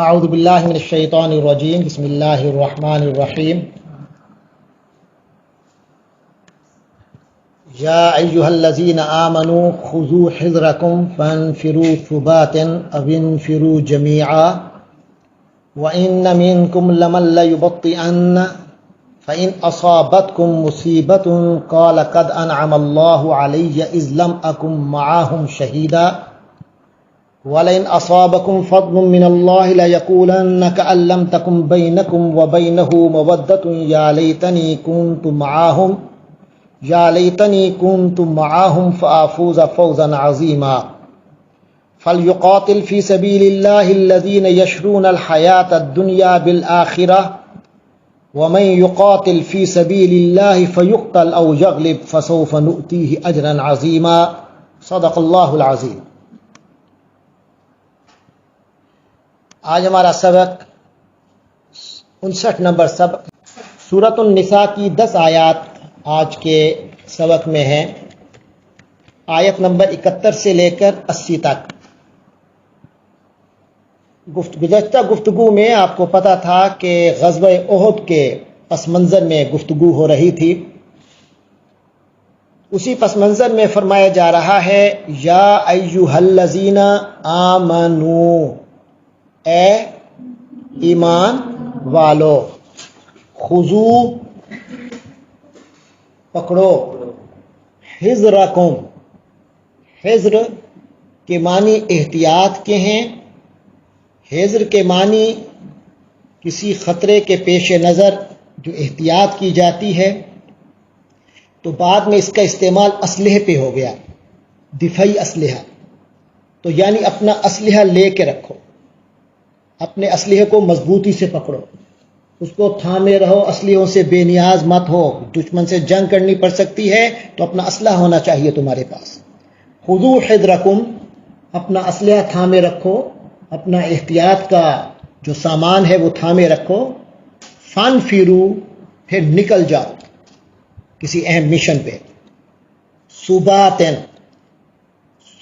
اعوذ باللہ من الشیطان الرجیم بسم اللہ الرحمن الرحیم یا ایہا الذین آمنوا خذوا حذرکم فانفروا ثبات او انفروا جمیعا وإن منكم لمن ليبطئن فإن أصابتكم مصيبة قال قد أنعم الله علي إذ لم أكن معهم شهيدا ولئن أصابكم فضل من الله ليقولن كأن لم تكن بينكم وبينه مودة يا ليتني كنت معهم فأفوز فوزا عظيما فليقاتل في سبيل الله الذين يشرون الحياة الدنيا بالآخرة ومن يقاتل في سبيل الله فيقتل أو يغلب فسوف نؤتيه أجرا عظيما صدق الله العظيم. آج ہمارا سبق 59 نمبر سبق سورۃ النساء کی 10 آیات آج کے سبق میں ہیں. آیت نمبر 71 سے لے کر 80 تک. گزشتہ گفتگو میں آپ کو پتا تھا کہ غزوہ احد کے پس منظر میں گفتگو ہو رہی تھی. اسی پس منظر میں فرمایا جا رہا ہے یا ایھا الذین آمنو، اے ایمان والو، خذو پکڑو، حذرکم، حذر کے معنی احتیاط کے ہیں. حذر کے معنی کسی خطرے کے پیش نظر جو احتیاط کی جاتی ہے، تو بعد میں اس کا استعمال اسلحے پہ ہو گیا، دفاعی اسلحہ. تو یعنی اپنا اسلحہ لے کے رکھو، اپنے اسلحے کو مضبوطی سے پکڑو، اس کو تھامے رہو، اسلحوں سے بے نیاز مت ہو. دشمن سے جنگ کرنی پڑ سکتی ہے تو اپنا اسلحہ ہونا چاہیے تمہارے پاس. خذو حذرکم، اپنا اسلحہ تھامے رکھو، اپنا احتیاط کا جو سامان ہے وہ تھامے رکھو. فانفروا، پھر نکل جاؤ کسی اہم مشن پہ. صباتن،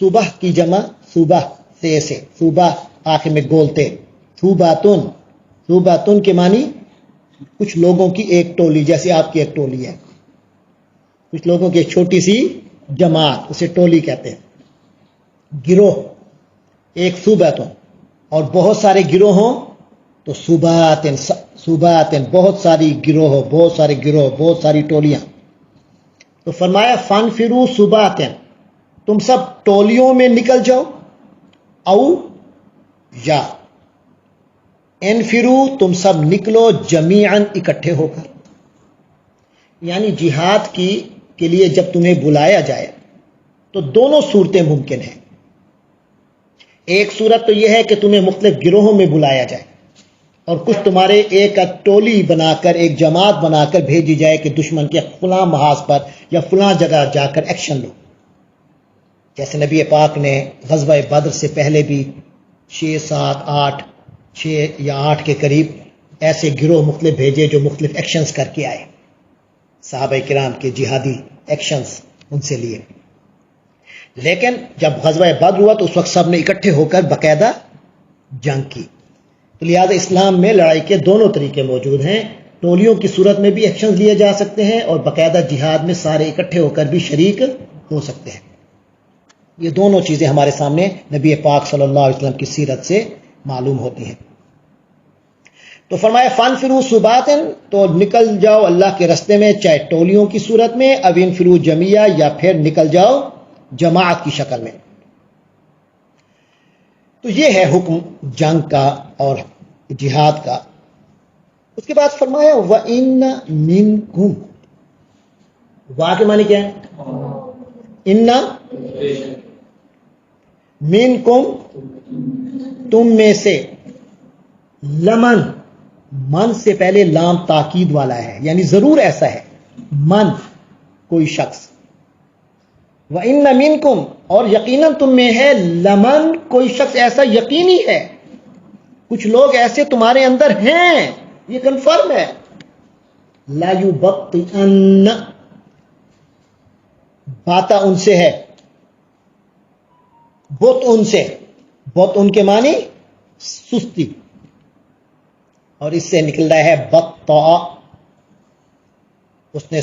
صبح کی جمع صبح سے صبح آخر میں گولتے. صوباتن، صوباتن کے معنی کچھ لوگوں کی ایک ٹولی، جیسے آپ کی ایک ٹولی ہے، کچھ لوگوں کی ایک چھوٹی سی جماعت، اسے ٹولی کہتے ہیں. گروہ ایک صوباتن، اور بہت سارے گروہ ہوں تو صوباتن، صوباتن بہت ساری گروہ، بہت سارے گروہ، بہت ساری ٹولیاں. تو فرمایا فانفروا صباتن، تم سب ٹولیوں میں نکل جاؤ، او یا انفرو، تم سب نکلو جمیعاً، اکٹھے ہو کر. یعنی جہاد کے لیے جب تمہیں بلایا جائے تو دونوں صورتیں ممکن ہیں. ایک صورت تو یہ ہے کہ تمہیں مختلف گروہوں میں بلایا جائے اور کچھ تمہارے ایک ٹولی بنا کر، ایک جماعت بنا کر بھیجی جائے کہ دشمن کے فلاں محاذ پر یا فلاں جگہ جا کر ایکشن لو. جیسے نبی پاک نے غزوہ بدر سے پہلے بھی 6 7 8 6 یا 8 کے قریب ایسے گروہ مختلف بھیجے جو مختلف ایکشنز کر کے آئے. صحابہ کرام کے جہادی ایکشنز ان سے لیے. لیکن جب غزوہ بدر ہوا تو اس وقت سب نے اکٹھے ہو کر باقاعدہ جنگ کی. تو لہذا اسلام میں لڑائی کے دونوں طریقے موجود ہیں. ٹولیوں کی صورت میں بھی ایکشنز لیے جا سکتے ہیں اور باقاعدہ جہاد میں سارے اکٹھے ہو کر بھی شریک ہو سکتے ہیں. یہ دونوں چیزیں ہمارے سامنے نبی پاک صلی اللہ علیہ وسلم کی سیرت سے معلوم ہوتی ہیں. تو فرمایا فانفروا صباتن، تو نکل جاؤ اللہ کے راستے میں، چاہے ٹولیوں کی صورت میں، او انفروا جمیعا، یا پھر نکل جاؤ جماعت کی شکل میں. تو یہ ہے حکم جنگ کا اور جہاد کا. اس کے بعد فرمایا وَإِنَّ مِنْكُمْ، وا کے معنی کیا ہے؟ ان منکم، تم میں سے، لمن، من سے پہلے لام تاکید والا ہے، یعنی ضرور ایسا ہے، من کوئی شخص. وَإِنَّ مِنْكُمْ، اور یقیناً تم میں ہے، لمن کوئی شخص ایسا یقینی ہے، کچھ لوگ ایسے تمہارے اندر ہیں، یہ کنفرم ہے. لا یبطئن، باتا ان سے ہے، بت ان سے، بت ان کے معنی سستی، اور اس سے نکل رہا ہے بطا، اس نے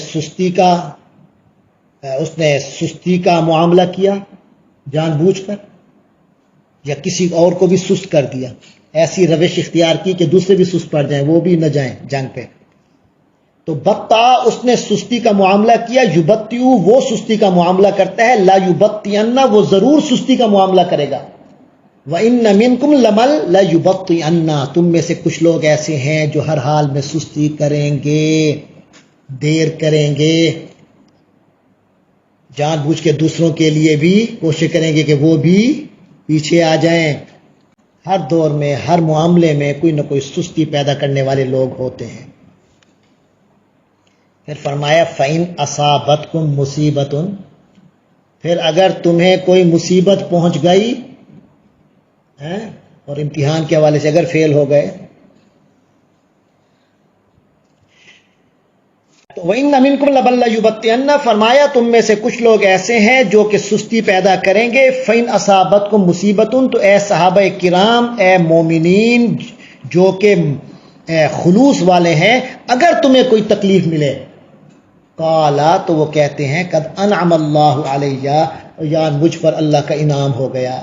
سستی کا معاملہ کیا جان بوجھ کر، یا کسی اور کو بھی سست کر دیا، ایسی روش اختیار کی کہ دوسرے بھی سست پڑ جائیں، وہ بھی نہ جائیں جنگ پہ. تو بطا اس نے سستی کا معاملہ کیا، یبتیو وہ سستی کا معاملہ کرتا ہے، لا یبطئن وہ ضرور سستی کا معاملہ کرے گا. وَإِنَّ مِنْكُمْ لَمَن لَيُبَطِّئَنَّ تم میں سے کچھ لوگ ایسے ہیں جو ہر حال میں سستی کریں گے، دیر کریں گے، جان بوجھ کے دوسروں کے لیے بھی کوشش کریں گے کہ وہ بھی پیچھے آ جائیں. ہر دور میں ہر معاملے میں کوئی نہ کوئی سستی پیدا کرنے والے لوگ ہوتے ہیں. پھر فرمایا فَإِنْ أَصَابَتْكُمْ مُصِيبَةٌ پھر اگر تمہیں کوئی مصیبت پہنچ گئی اور امتحان کے حوالے سے اگر فیل ہو گئے تو وَإِنَّ مِنْكُمْ لَمَن لَيُبَطِّئَنَّ فرمایا تم میں سے کچھ لوگ ایسے ہیں جو کہ سستی پیدا کریں گے. فَإِنْ أَصَابَتْكُمْ مُصِيبَةٌ تو اے صحابہ کرام، اے مومنین جو کہ خلوص والے ہیں، اگر تمہیں کوئی تکلیف ملے، قالا تو وہ کہتے ہیں قد انعم اللہ علیہ یا مجھ پر اللہ کا انعام ہو گیا.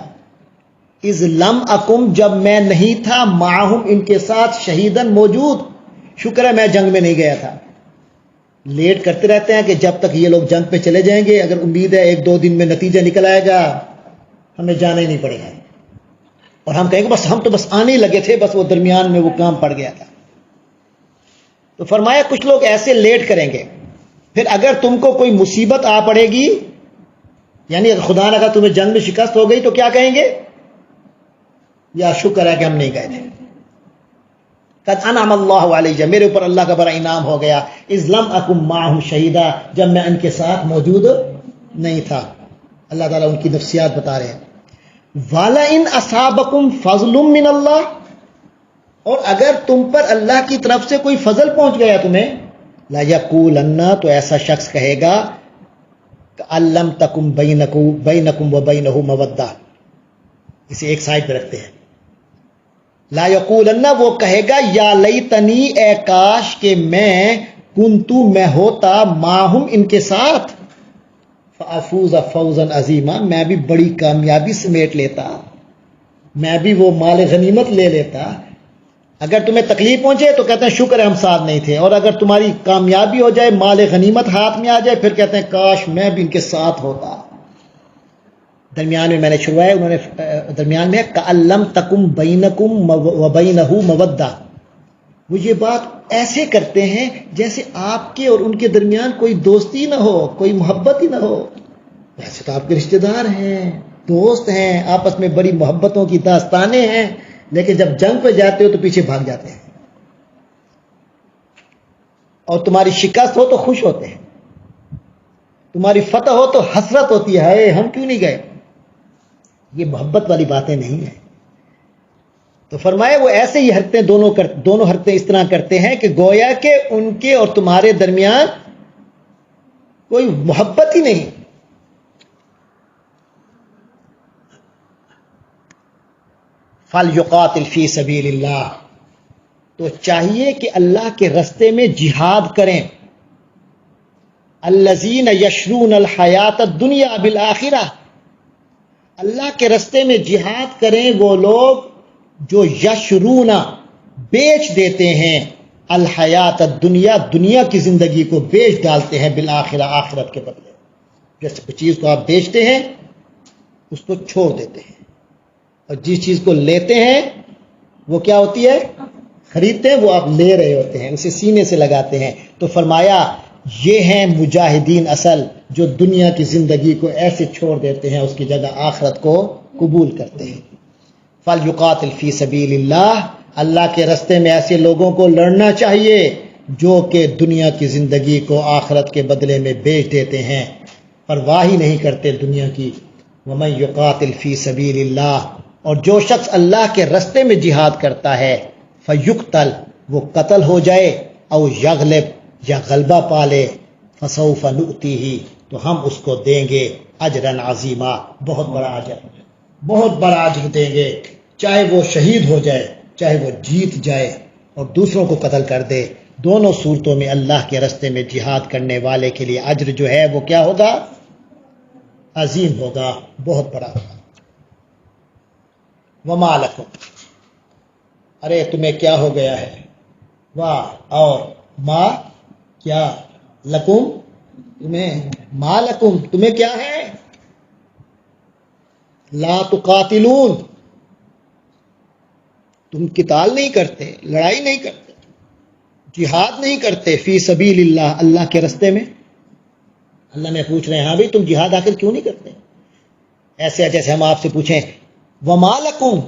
اذ لم اکم جب میں نہیں تھا، معہم ان کے ساتھ، شہیدن موجود، شکر ہے میں جنگ میں نہیں گیا تھا. لیٹ کرتے رہتے ہیں کہ جب تک یہ لوگ جنگ پہ چلے جائیں گے، اگر امید ہے 1-2 دن میں نتیجہ نکل آئے گا، ہمیں جانا ہی نہیں پڑے گا، اور ہم کہیں گے بس ہم تو بس آنے ہی لگے تھے، بس وہ درمیان میں وہ کام پڑ گیا تھا. تو فرمایا کچھ لوگ ایسے لیٹ کریں گے. پھر اگر تم کو کوئی مصیبت آ پڑے گی، یعنی اگر خدا نہ کرے تمہیں جنگ میں شکست ہو گئی، تو کیا کہیں گے؟ یا شکر ہے کہ ہم نہیں گئے تھے. قد انعم اللہ علیہ میرے اوپر اللہ کا بڑا انعام ہو گیا. اذ لم اکم معہم شہیدا جب میں ان کے ساتھ موجود نہیں تھا. اللہ تعالیٰ ان کی نفسیات بتا رہے ہیں. والا ان اصابکم فضل من اللہ اور اگر تم پر اللہ کی طرف سے کوئی فضل پہنچ گیا تمہیں، لا یقولن تو ایسا شخص کہے گا کہ لم تکم بینکم وبینہ مودہ. اسے ایک سائڈ پہ رکھتے ہیں. لا یقولن وہ کہے گا یا لیتنی اے کاش کہ میں کنتو میں ہوتا معہم ان کے ساتھ، فافوز فوزا عظیما میں بھی بڑی کامیابی سمیٹ لیتا، میں بھی وہ مال غنیمت لے لیتا. اگر تمہیں تکلیف پہنچے تو کہتے ہیں شکر ہے ہم ساتھ نہیں تھے، اور اگر تمہاری کامیابی ہو جائے، مال غنیمت ہاتھ میں آ جائے، پھر کہتے ہیں کاش میں بھی ان کے ساتھ ہوتا. درمیان میں میں نے چھڑوایا، انہوں نے درمیان میں کَأَلَّمْ تَکُمْ بَيْنَكُمْ وَبَيْنَهُ مَوَدَّةٌ وہ یہ بات ایسے کرتے ہیں جیسے آپ کے اور ان کے درمیان کوئی دوستی نہ ہو، کوئی محبت ہی نہ ہو. ویسے تو آپ کے رشتہ دار ہیں، دوست ہیں، آپس میں بڑی محبتوں کی داستانیں ہیں، لیکن جب جنگ پہ جاتے ہو تو پیچھے بھاگ جاتے ہیں، اور تمہاری شکست ہو تو خوش ہوتے ہیں، تمہاری فتح ہو تو حسرت ہوتی ہے ہم کیوں نہیں گئے. یہ محبت والی باتیں نہیں ہیں. تو فرمایا وہ ایسے ہی حرکتیں دونوں حرکتیں اس طرح کرتے ہیں کہ گویا کہ ان کے اور تمہارے درمیان کوئی محبت ہی نہیں. فَلْيُقَاتِلْ فِي سَبِيلِ اللَّهِ تو چاہیے کہ اللہ کے رستے میں جہاد کریں. الَّذِينَ يَشْرُونَ الْحَيَاةَ الدُّنْيَا بِالْآخِرَةِ اللہ کے رستے میں جہاد کریں وہ لوگ جو یشرون بیچ دیتے ہیں، الحیات الدنیا دنیا کی زندگی کو بیچ ڈالتے ہیں، بالآخرہ آخرت کے بدلے. جیسے کوئی چیز کو آپ بیچتے ہیں اس کو چھوڑ دیتے ہیں، اور جس چیز کو لیتے ہیں وہ کیا ہوتی ہے؟ خریدتے ہیں، وہ آپ لے رہے ہوتے ہیں، اسے سینے سے لگاتے ہیں. تو فرمایا یہ ہیں مجاہدین اصل، جو دنیا کی زندگی کو ایسے چھوڑ دیتے ہیں، اس کی جگہ آخرت کو قبول کرتے ہیں. فَلْيُقَاتِلْ فِي سَبِيلِ اللَّهِ اللہ کے رستے میں ایسے لوگوں کو لڑنا چاہیے جو کہ دنیا کی زندگی کو آخرت کے بدلے میں بیچ دیتے ہیں، پرواہ ہی نہیں کرتے دنیا کی. وَمَنْ يُقَاتِلْ فِي سَبِيلِ اللَّهِ اور جو شخص اللہ کے رستے میں جہاد کرتا ہے، فَيُقْتَلْ وہ قتل ہو جائے، او یغلب یا غلبہ پالے، فَسَوْفَ نُؤْتِیہِ تو ہم اس کو دیں گے اجرا عظیما بہت بڑا اجر، بہت بڑا اجر دیں گے. چاہے وہ شہید ہو جائے، چاہے وہ جیت جائے، اور دوسروں کو قتل کر دے، دونوں صورتوں میں اللہ کے راستے میں جہاد کرنے والے کے لیے اجر جو ہے وہ کیا ہوگا؟ عظیم ہوگا، بہت بڑا ہوگا۔ وما لکم، ارے تمہیں کیا ہو گیا ہے؟ واہ اور ما کیا، لکم تمہیں، ما لکم تمہیں کیا ہے؟ لا تقاتلون، تم قتال نہیں کرتے، لڑائی نہیں کرتے، جہاد نہیں کرتے، فی سبیل اللہ، اللہ کے راستے میں۔ اللہ میں پوچھ رہے ہیں ہاں بھائی تم جہاد آخر کیوں نہیں کرتے؟ ایسے جیسے ہم آپ سے پوچھیں وما لکم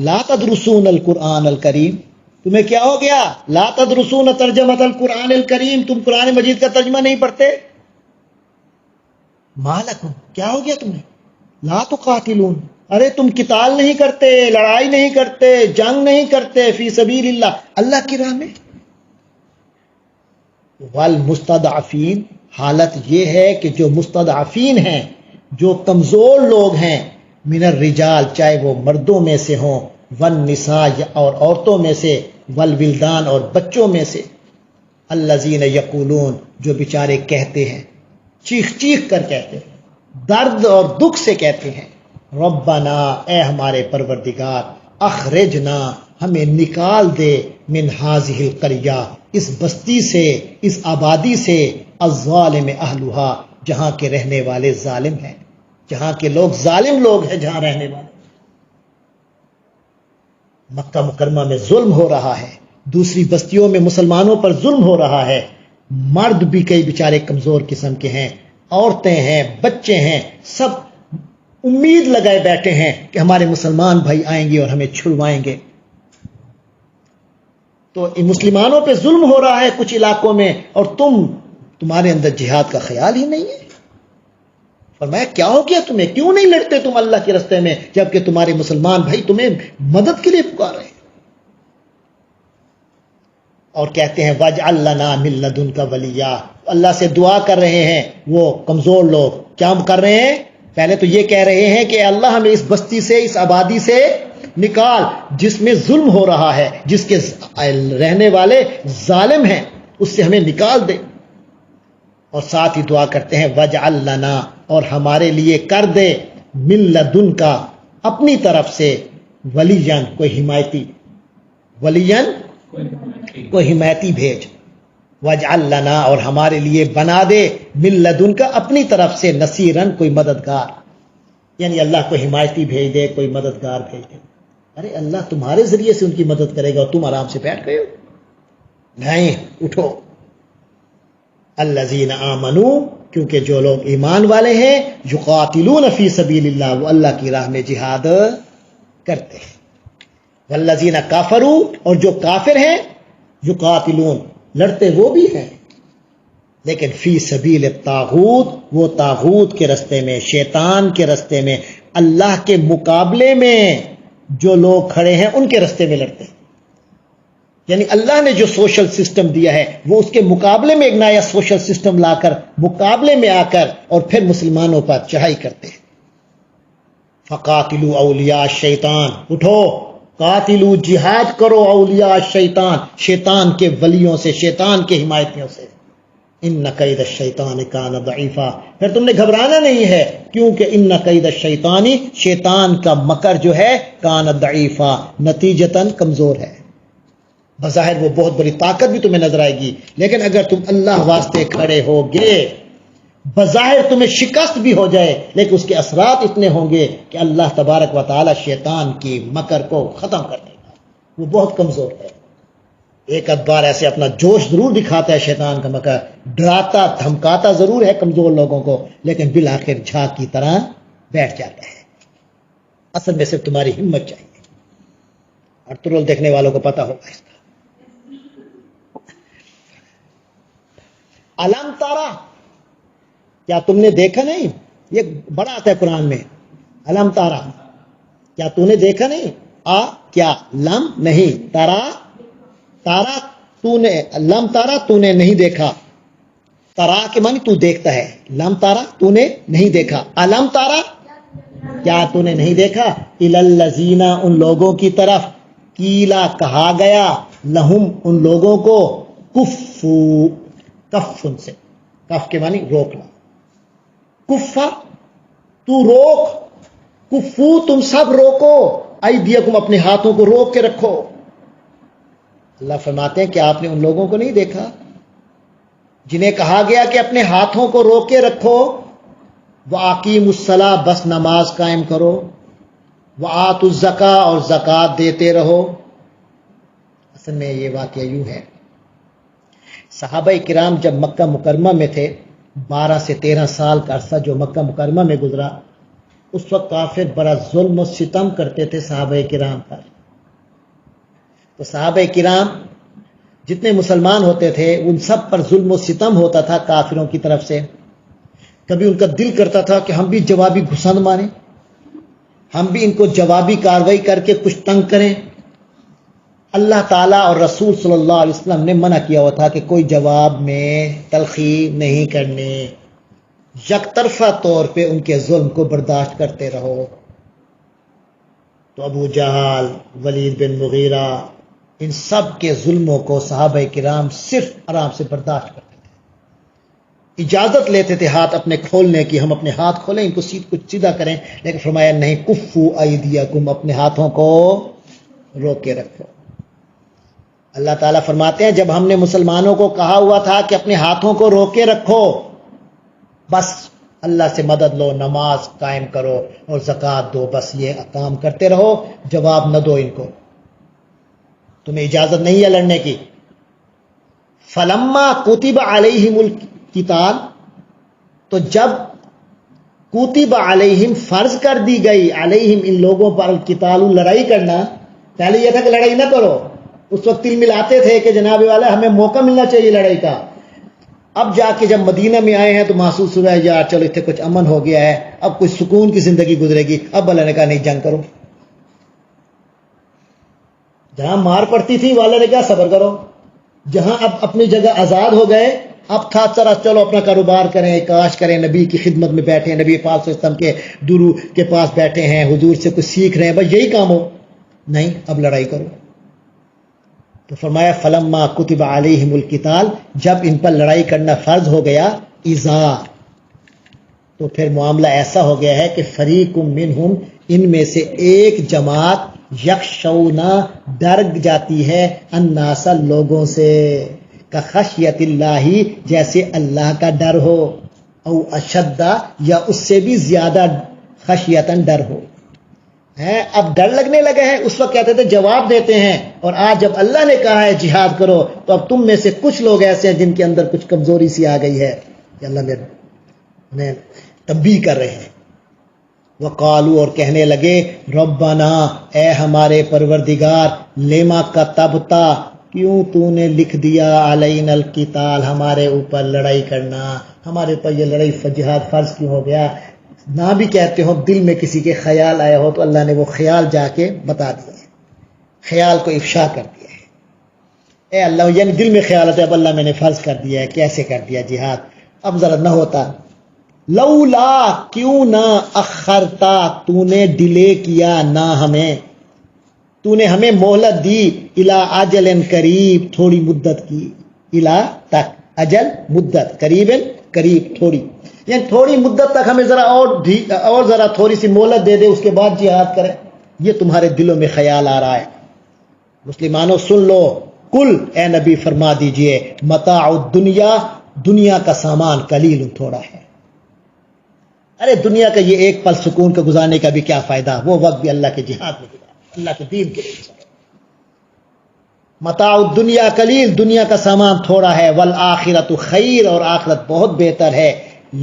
لا تدرسون القرآن الکریم، تمہیں کیا ہو گیا؟ لا تدرسون ترجمۃ القرآن الکریم، تم قرآن مجید کا ترجمہ نہیں پڑھتے؟ ما لکم، کیا ہو گیا تمہیں؟ لا تقاتلون، ارے تم قتال نہیں کرتے، لڑائی نہیں کرتے، جنگ نہیں کرتے، فی سبیل اللہ، اللہ کی راہ میں۔ والمستضعفین، حالت یہ ہے کہ جو مستضعفین ہیں، جو کمزور لوگ ہیں، من الرجال، چاہے وہ مردوں میں سے ہوں، والنساء اور عورتوں میں سے، والولدان اور بچوں میں سے، الذین یقولون، جو بیچارے کہتے ہیں، چیخ چیخ کر کہتے ہیں، درد اور دکھ سے کہتے ہیں، ربنا، اے ہمارے پروردگار، اخرجنا، ہمیں نکال دے، من ہذہ القریہ، اس بستی سے، اس آبادی سے، الظالم اہلھا، جہاں کے رہنے والے ظالم ہیں، جہاں کے لوگ ظالم لوگ ہیں، جہاں رہنے والے۔ مکہ مکرمہ میں ظلم ہو رہا ہے، دوسری بستیوں میں مسلمانوں پر ظلم ہو رہا ہے، مرد بھی کئی بیچارے کمزور قسم کے ہیں، عورتیں ہیں، بچے ہیں، سب امید لگائے بیٹھے ہیں کہ ہمارے مسلمان بھائی آئیں گے اور ہمیں چھڑوائیں گے۔ تو مسلمانوں پہ ظلم ہو رہا ہے کچھ علاقوں میں، اور تمہارے اندر جہاد کا خیال ہی نہیں ہے۔ فرمایا کیا ہو گیا تمہیں؟ کیوں نہیں لڑتے تم اللہ کے راستے میں، جبکہ تمہارے مسلمان بھائی تمہیں مدد کے لیے پکار رہے ہیں؟ اور کہتے ہیں وَاجْعَلْ لَنَا مِن لَّدُنْكَ وَلِيًّا، اللہ سے دعا کر رہے ہیں وہ کمزور لوگ، کیا کر رہے ہیں؟ پہلے تو یہ کہہ رہے ہیں کہ اللہ ہمیں اس بستی سے، اس آبادی سے نکال جس میں ظلم ہو رہا ہے، جس کے رہنے والے ظالم ہیں، اس سے ہمیں نکال دے۔ اور ساتھ ہی دعا کرتے ہیں وَاجْعَلْ لَنَا، اور ہمارے لیے کر دے، مِن لَّدُنْكَ، اپنی طرف سے، وَلِيًّا، کوئی حمایتی، وَلِيًّا، کوئی حمایتی بھیج، وَاجْعَلْ لَنَا، اور ہمارے لیے بنا دے، مِن لَّدُنْكَ، اپنی طرف سے، نصیراً، کوئی مددگار، یعنی اللہ کوئی حمایتی بھیج دے، کوئی مددگار بھیج دے۔ ارے اللہ تمہارے ذریعے سے ان کی مدد کرے گا اور تم آرام سے بیٹھ گئے ہو؟ نہیں، اٹھو۔ الذین آمنوا، کیونکہ جو لوگ ایمان والے ہیں، یقاتلون فی سبیل اللہ، وہ اللہ کی راہ میں جہاد کرتے ہیں۔ والذین کافروا، اور جو کافر ہیں، یقاتلون، لڑتے وہ بھی ہیں، لیکن فی سبیل الطاغوت، وہ طاغوت کے راستے میں، شیطان کے راستے میں، اللہ کے مقابلے میں جو لوگ کھڑے ہیں ان کے راستے میں لڑتے ہیں۔ یعنی اللہ نے جو سوشل سسٹم دیا ہے وہ اس کے مقابلے میں ایک نیا سوشل سسٹم لا کر مقابلے میں آ کر اور پھر مسلمانوں پر چڑھائی کرتے ہیں۔ فقاتلوا اولیاء الشیطان، اٹھو، قاتلوا، جہاد کرو، اولیاء الشیطان، شیطان کے ولیوں سے، شیطان کے حمایتیوں سے۔ ان کید الشیطان کان ضعیفا، پھر تم نے گھبرانا نہیں ہے، کیونکہ ان کید الشیطان، شیطان کا مکر جو ہے، کان ضعیفا، نتیجتاً کمزور ہے۔ بظاہر وہ بہت بڑی طاقت بھی تمہیں نظر آئے گی، لیکن اگر تم اللہ واسطے کھڑے ہوگے، بظاہر تمہیں شکست بھی ہو جائے، لیکن اس کے اثرات اتنے ہوں گے کہ اللہ تبارک و تعالی شیطان کی مکر کو ختم کر دے گا۔ وہ بہت کمزور ہے، ایک بار ایسے اپنا جوش ضرور دکھاتا ہے شیطان کا مکر، ڈراتا دھمکاتا ضرور ہے کمزور لوگوں کو، لیکن بالآخر جھاگ کی طرح بیٹھ جاتا ہے۔ اصل میں صرف تمہاری ہمت چاہیے، اور ترول دیکھنے والوں کو پتہ ہوگا اس کا۔ علم تارا، کیا تم نے دیکھا نہیں؟ یہ بڑا آتا ہے قرآن میں، علم تارا، کیا تو نے دیکھا نہیں؟ کیا، لم نہیں، تارا، تارا تو نے، لم تارا تو نے نہیں دیکھا، تارا کے معنی تو دیکھتا ہے، لم تارا تو نے نہیں دیکھا، علم تارا، کیا تو نے نہیں دیکھا، الی الذین، ان لوگوں کی طرف، قیلا کہا گیا، لہم ان لوگوں کو کفو، کف ان سے، کف کے معنی روکنا، کفا تو روک، کفو تم سب روکو، ایدیکم اپنے ہاتھوں کو روک کے رکھو۔ اللہ فرماتے ہیں کہ آپ نے ان لوگوں کو نہیں دیکھا جنہیں کہا گیا کہ اپنے ہاتھوں کو روک کے رکھو، وَأَقِیمُوا الصَّلَاةَ بس نماز قائم کرو، وَآتُوا الزَّکَاۃَ اور زکوٰۃ دیتے رہو۔ اصل میں یہ واقعہ یوں ہے، صحابہ کرام جب مکہ مکرمہ میں تھے، 12 سے 13 سال کا عرصہ جو مکہ مکرمہ میں گزرا، اس وقت کافر بڑا ظلم و ستم کرتے تھے صحابہ کرام پر۔ تو صحابہ کرام جتنے مسلمان ہوتے تھے ان سب پر ظلم و ستم ہوتا تھا کافروں کی طرف سے۔ کبھی ان کا دل کرتا تھا کہ ہم بھی جوابی گھسن ماریں، ہم بھی ان کو جوابی کاروائی کر کے کچھ تنگ کریں۔ اللہ تعالیٰ اور رسول صلی اللہ علیہ وسلم نے منع کیا ہوا تھا کہ کوئی جواب میں تلخی نہیں کرنے، یک طرفہ طور پہ ان کے ظلم کو برداشت کرتے رہو۔ تو ابو جہل، ولید بن مغیرہ، ان سب کے ظلموں کو صحابہ کرام صرف آرام سے برداشت کرتے تھے، اجازت لیتے تھے ہاتھ اپنے کھولنے کی، ہم اپنے ہاتھ کھولیں، ان کو کچھ سیدھا کریں، لیکن فرمایا نہیں، کفو ایدیکم اپنے ہاتھوں کو روک کے رکھو۔ اللہ تعالیٰ فرماتے ہیں جب ہم نے مسلمانوں کو کہا ہوا تھا کہ اپنے ہاتھوں کو روک کے رکھو، بس اللہ سے مدد لو، نماز قائم کرو اور زکوٰۃ دو، بس یہ کام کرتے رہو، جواب نہ دو ان کو، تمہیں اجازت نہیں ہے لڑنے کی۔ فلما کتب علیہم القتال، تو جب کتب علیہم فرض کر دی گئی، علیہم ان لوگوں پر، القتال لڑائی کرنا، پہلے یہ تھا کہ لڑائی نہ کرو، اس وقت تل ملاتے تھے کہ جناب والا ہمیں موقع ملنا چاہیے لڑائی کا۔ اب جا کے جب مدینہ میں آئے ہیں تو محسوس ہوا ہے یار چلو اتنے کچھ امن ہو گیا ہے، اب کچھ سکون کی زندگی گزرے گی۔ اب اللہ نے کہا نہیں، جنگ کرو، جہاں مار پڑتی تھی وہ اللہ نے کہا صبر کرو، جہاں اب اپنی جگہ آزاد ہو گئے، اب تھا ذرا چلو اپنا کاروبار کریں، کاش کریں، نبی کی خدمت میں بیٹھے، نبی پاک صلی اللہ علیہ وسلم کے درو کے پاس بیٹھے ہیں، حضور سے کچھ سیکھ رہے ہیں، بس یہی کام ہو، نہیں اب لڑائی کرو۔ تو فرمایا فلما کتب علیہم القتال، جب ان پر لڑائی کرنا فرض ہو گیا، اذا، تو پھر معاملہ ایسا ہو گیا ہے کہ فریق منہم، ان میں سے ایک جماعت، یخشونا ڈر جاتی ہے، الناس لوگوں سے، کخشیت اللہ جیسے اللہ کا ڈر ہو، او اشد یا اس سے بھی زیادہ خشیتاً ڈر ہو۔ اب ڈر لگنے لگا ہے، اس وقت کہتے تھے جواب دیتے ہیں، اور آج جب اللہ نے کہا ہے جہاد کرو تو اب تم میں سے کچھ لوگ ایسے ہیں جن کے اندر کچھ کمزوری سی آ گئی ہے کہ اللہ نے انہیں تنبیہ کر رہے ہیں۔ وقالو، اور کہنے لگے، ربنا، اے ہمارے پروردگار، لما کتبتا، کیوں تو نے لکھ دیا، علینا القتال، ہمارے اوپر لڑائی کرنا، ہمارے اوپر یہ لڑائی جہاد فرض کیوں ہو گیا؟ نہ بھی کہتے ہو، دل میں کسی کے خیال آیا ہو تو اللہ نے وہ خیال جا کے بتا دیا ہے، خیال کو افشا کر دیا ہے۔ اے اللہ، یعنی دل میں خیال آتا ہے، اب اللہ میں نے فرض کر دیا ہے، کیسے کر دیا جہاد، اب ذرا نہ ہوتا، لولا، کیوں نہ، اخرتا، تو نے ڈیلے کیا نہ ہمیں، تو نے ہمیں مہلت دی، الی اجل قریب، تھوڑی مدت کی، الی تک، اجل مدت، قریب قریب، تھوڑی، یعنی تھوڑی مدت تک ہمیں ذرا اور ذرا تھوڑی سی مہلت دے دے، اس کے بعد جہاد کریں، یہ تمہارے دلوں میں خیال آ رہا ہے۔ مسلمانوں سن لو، کل، اے نبی فرما دیجئے، متاع الدنیا، دنیا کا سامان قلیل، تھوڑا ہے، ارے دنیا کا یہ ایک پل سکون کا گزارنے کا بھی کیا فائدہ، وہ وقت بھی اللہ کے جہاد میں گزارا، اللہ کے دین کے لیے۔ متاع الدنیا قلیل، دنیا کا سامان تھوڑا ہے، والآخرۃ خیر، اور آخرت بہت بہتر ہے،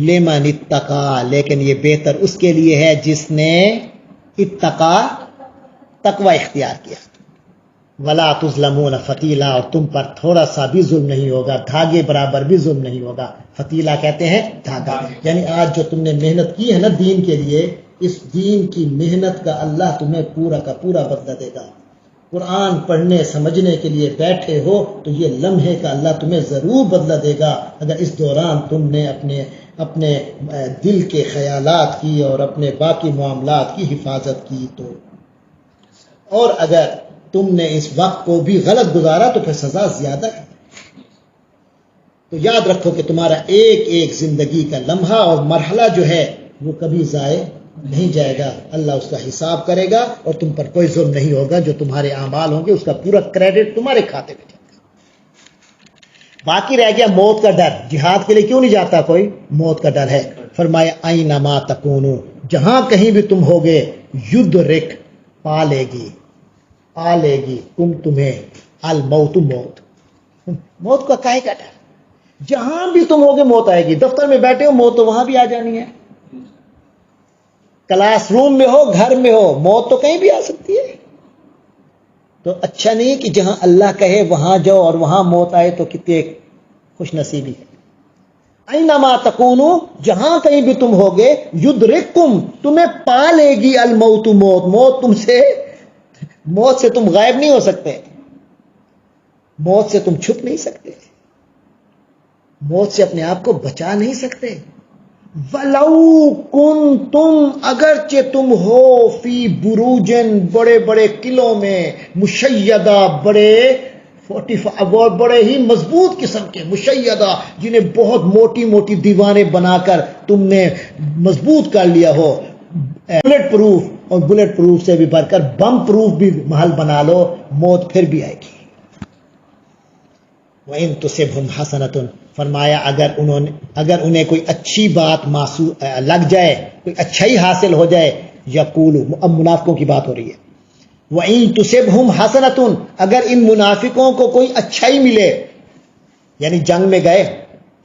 لمن اتقا، لیکن یہ بہتر اس کے لیے ہے جس نے اتقا، تقوی اختیار کیا۔ ولا تظلمون فتیلا، اور تم پر تھوڑا سا بھی ظلم نہیں ہوگا، دھاگے برابر بھی ظلم نہیں ہوگا۔ فتیلا کہتے ہیں دھاگا، یعنی آج جو تم نے محنت کی ہے نا دین کے لیے، اس دین کی محنت کا اللہ تمہیں پورا کا پورا بدلہ دے گا۔ قرآن پڑھنے سمجھنے کے لیے بیٹھے ہو تو یہ لمحے کا اللہ تمہیں ضرور بدلہ دے گا، اگر اس دوران تم نے اپنے دل کے خیالات کی اور اپنے باقی معاملات کی حفاظت کی تو۔ اور اگر تم نے اس وقت کو بھی غلط گزارا تو پھر سزا زیادہ ہے. تو یاد رکھو کہ تمہارا ایک ایک زندگی کا لمحہ اور مرحلہ جو ہے وہ کبھی ضائع نہیں جائے گا. اللہ اس کا حساب کرے گا اور تم پر کوئی ظلم نہیں ہوگا. جو تمہارے اعمال ہوں گے اس کا پورا کریڈٹ تمہارے کھاتے میں جائے گا. باقی رہ گیا موت کا ڈر. جہاد کے لیے کیوں نہیں جاتا کوئی؟ موت کا ڈر ہے. فرمایا اینما تکونو، جہاں کہیں بھی تم ہوگے، یدرک، پا لے گی تمہیں الموت، موت کا کاہے کا ڈر؟ جہاں بھی تم ہوگے موت آئے گی. دفتر میں بیٹھے ہو موت تو وہاں بھی آ جانی ہے. کلاس روم میں ہو، گھر میں ہو، موت تو کہیں بھی آ سکتی ہے. تو اچھا نہیں کہ جہاں اللہ کہے وہاں جاؤ اور وہاں موت آئے تو کتنے خوش نصیبی ہے. اینما تکونو، جہاں کہیں بھی تم ہوگے، یدرککم، تمہیں پا لے گی الموت، موت تم سے، موت سے تم غائب نہیں ہو سکتے، موت سے تم چھپ نہیں سکتے، موت سے اپنے آپ کو بچا نہیں سکتے. وَلَوْ كُنْتُمْ، اگرچہ تم ہو، فی بروجن، بڑے بڑے قلعوں میں، مشیدہ، بڑے ہی مضبوط قسم کے، مشیدہ، جنہیں بہت موٹی موٹی دیواریں بنا کر تم نے مضبوط کر لیا ہو، بلٹ پروف، اور بلٹ پروف سے بھی بڑھ کر بم پروف بھی محل بنا لو، موت پھر بھی آئے گی. وَإِن تُصِبْهُمْ حَسَنَةٌ، فرمایا اگر انہیں کوئی اچھی بات لگ جائے، کوئی اچھائی حاصل ہو جائے، یقولو، اب منافقوں کی بات ہو رہی ہے، وَإِن تُصِبْهُمْ حَسَنَةٌ، اگر ان منافقوں کو کوئی اچھائی ملے، یعنی جنگ میں گئے،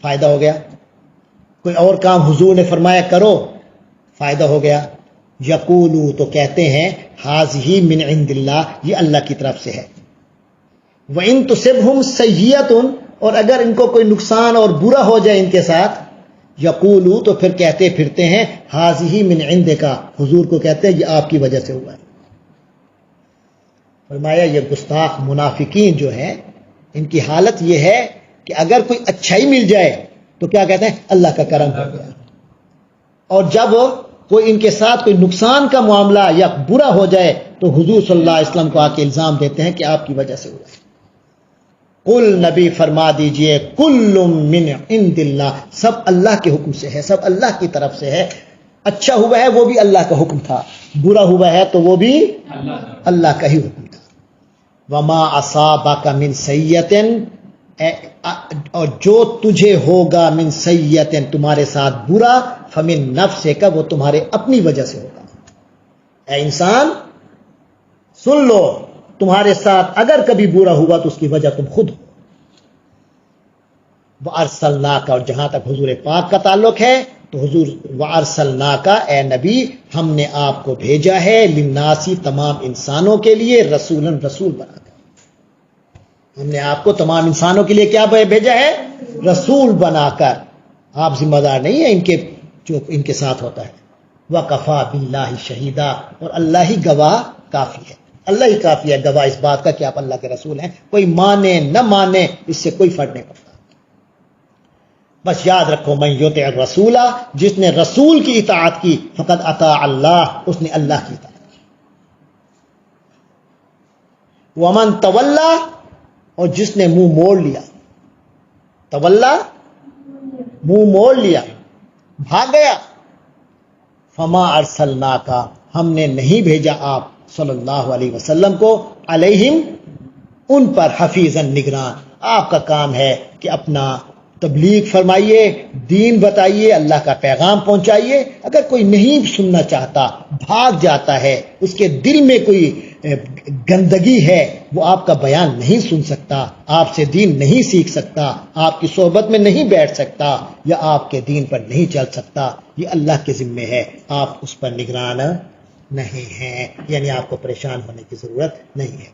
فائدہ ہو گیا، کوئی اور کام حضور نے فرمایا کرو، فائدہ ہو گیا، یقولو، تو کہتے ہیں، ہذہ من عند اللہ، یہ اللہ کی طرف سے ہے. وَإِن تُصِبْهُمْ سَیِّئَةٌ، اور اگر ان کو کوئی نقصان اور برا ہو جائے ان کے ساتھ، یقولو، تو پھر کہتے پھرتے ہیں، ہذہ من عندک، حضور کو کہتے ہیں یہ آپ کی وجہ سے ہوا ہے. فرمایا یہ گستاخ منافقین جو ہیں، ان کی حالت یہ ہے کہ اگر کوئی اچھائی مل جائے تو کیا کہتے ہیں؟ اللہ کا کرم ہو گیا. اور جب کوئی ان کے ساتھ کوئی نقصان کا معاملہ یا برا ہو جائے تو حضور صلی اللہ علیہ وسلم کو آ کے الزام دیتے ہیں کہ آپ کی وجہ سے ہوا ہے. قل، نبی فرما دیجئے، کل من عند اللہ، سب اللہ کے حکم سے ہے، سب اللہ کی طرف سے ہے. اچھا ہوا ہے وہ بھی اللہ کا حکم تھا، برا ہوا ہے تو وہ بھی اللہ کا ہی حکم تھا. وما اصابک من سیئۃ، اور جو تجھے ہوگا، من سیئۃ، تمہارے ساتھ برا، فمن نفسک، وہ تمہارے اپنی وجہ سے ہوگا. اے انسان سن لو، تمہارے ساتھ اگر کبھی برا ہوا تو اس کی وجہ تم خود ہو. وَأَرْسَلْنَاكَ، اور جہاں تک حضور پاک کا تعلق ہے تو حضور وَأَرْسَلْنَاكَ، اے نبی ہم نے آپ کو بھیجا ہے، لِلنَّاسِ، تمام انسانوں کے لیے، رسولاً، رسول بنا کر. ہم نے آپ کو تمام انسانوں کے لیے کیا بھیجا ہے؟ رسول بنا کر. آپ ذمہ دار نہیں ہیں ان کے جو ان کے ساتھ ہوتا ہے. وَكَفَى بِاللَّهِ شَهِيدًا، اور اللہ ہی گواہ کافی ہے، اللہ ہی کافی ہے گواہ اس بات کا کہ آپ اللہ کے رسول ہیں. کوئی مانے نہ مانے اس سے کوئی فرق نہیں پڑتا. بس یاد رکھو، من یطع الرسول، جس نے رسول کی اطاعت کی، فقد اطاع اللہ، اس نے اللہ کی اطاعت کی. ومن تولا، اور جس نے منہ موڑ لیا، تولا، منہ موڑ لیا، بھاگ گیا، فما ارسلناک، ہم نے نہیں بھیجا آپ صلی اللہ علیہ وسلم کو، علیہم، ان پر، حفیظاً، نگران. آپ کا کام ہے کہ اپنا تبلیغ فرمائیے، دین بتائیے، اللہ کا پیغام پہنچائیے. اگر کوئی نہیں سننا چاہتا، بھاگ جاتا ہے، اس کے دل میں کوئی گندگی ہے، وہ آپ کا بیان نہیں سن سکتا، آپ سے دین نہیں سیکھ سکتا، آپ کی صحبت میں نہیں بیٹھ سکتا، یا آپ کے دین پر نہیں چل سکتا، یہ اللہ کے ذمے ہے، آپ اس پر نگران نہیں ہیں، یعنی آپ کو پریشان ہونے کی ضرورت نہیں ہے.